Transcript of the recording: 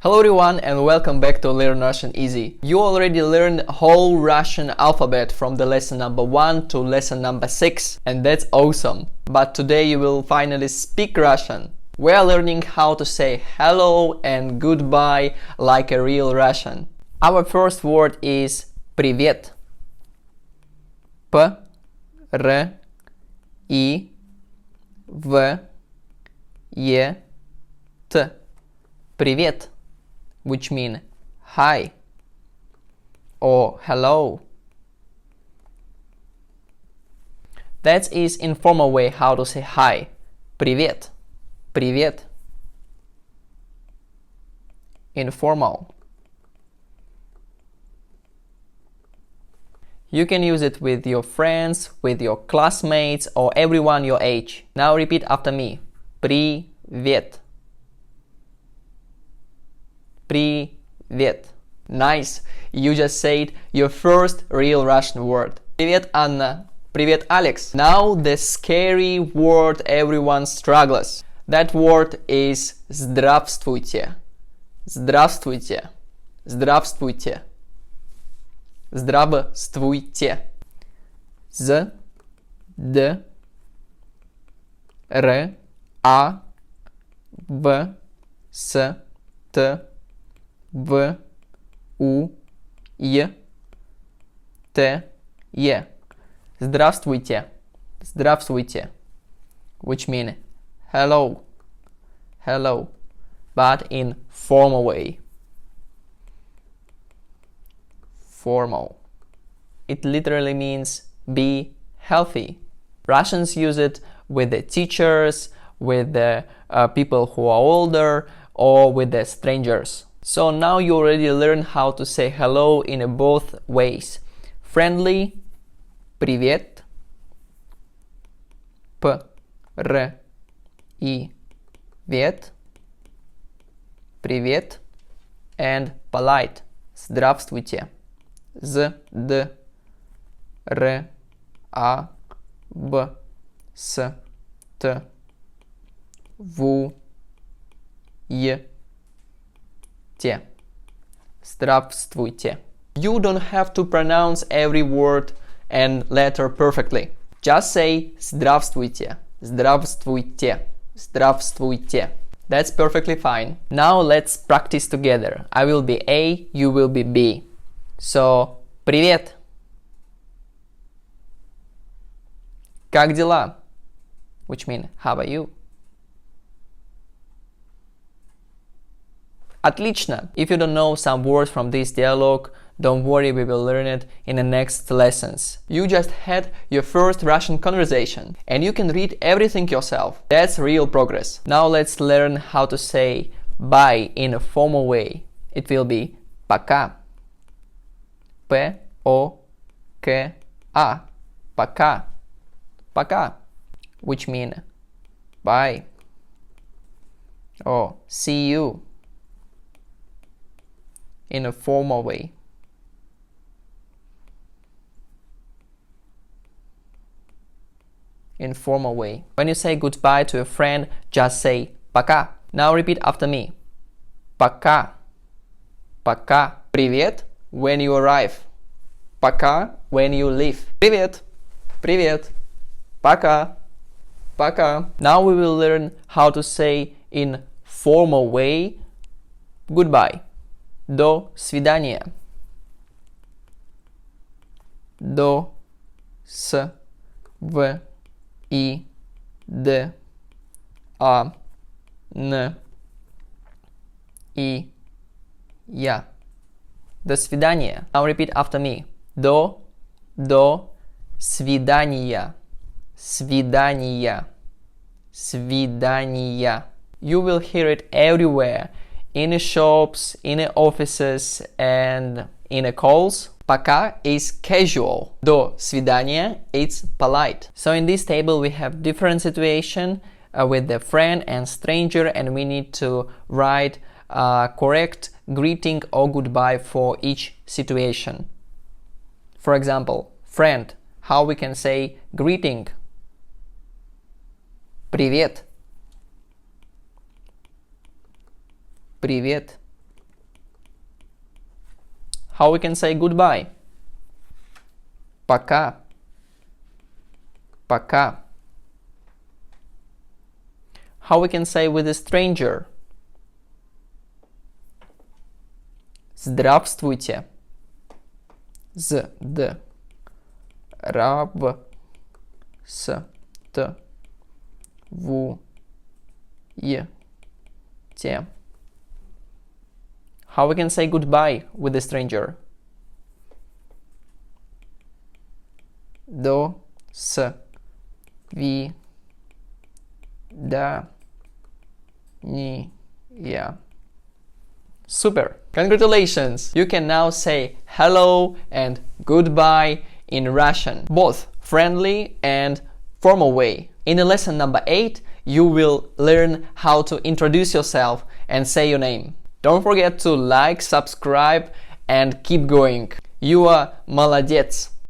Hello everyone and welcome back to Learn Russian Easy. You already learned whole Russian alphabet from the lesson number 1 to lesson number 6, and that's awesome. But today you will finally speak Russian. We are learning how to say hello and goodbye like a real Russian. Our first word is Привет. P-R-I-V-E-T. Привет, which mean hi or hello. That is informal way how to say hi. Привет. Привет. Informal. You can use it with your friends, with your classmates, or everyone your age. Now repeat after me. Привет. Привет. Nice. You just said your first real Russian word. Привет, Anna. Привет, Alex. Now the scary word everyone struggles. That word is Здравствуйте. Здравствуйте. Здравствуйте. Здравствуйте. З. Д. Р. А. В. С. Т. В. У. Е. Т. Е. Здравствуйте. Здравствуйте. Which mean hello. Hello. But in formal way. Formal. It literally means be healthy. Russians use it with the teachers, with the people who are older, or with the strangers. So now you already learned how to say hello in both ways. Friendly, привет, привет, привет, and polite, здравствуйте, з, д, р, а, б, с, т, в, е, те. Здравствуйте. You don't have to pronounce every word and letter perfectly. Just say здравствуйте, здравствуйте, здравствуйте. That's perfectly fine. Now let's practice together. I will be A, you will be B. So, привет. Как дела? Which mean, how are you? Отлично! If you don't know some words from this dialogue, don't worry, we will learn it in the next lessons. You just had your first Russian conversation, and you can read everything yourself. That's real progress. Now let's learn how to say bye in a formal way. It will be пока. P-O-K-A. Пока. Пока. Which mean bye. Or see you. In a formal way. Informal way. When you say goodbye to a friend, just say пока. Now repeat after me. Пока. Пока. Привет when you arrive. Пока when you leave. Привет. Привет. Пока. Пока. Now we will learn how to say in formal way goodbye. До свидания. До с в и д а н и я. До свидания. Now repeat after me. До свидания. Свидания. Свидания. You will hear it everywhere. In the shops, in the offices, and in the calls. Пока is casual. До свидания, it's polite. So in this table we have different situation with the friend and stranger, and we need to write correct greeting or goodbye for each situation. For example, friend, how we can say greeting? Привет. Привет. How we can say goodbye? Пока. Пока. How we can say with a stranger? Здравствуйте. Здравствуйте. How we can say goodbye with a stranger? До свидания. Super! Congratulations! You can now say hello and goodbye in Russian, both friendly and formal way. In lesson number 8, you will learn how to introduce yourself and say your name. Don't forget to like, subscribe and keep going. You are молодец!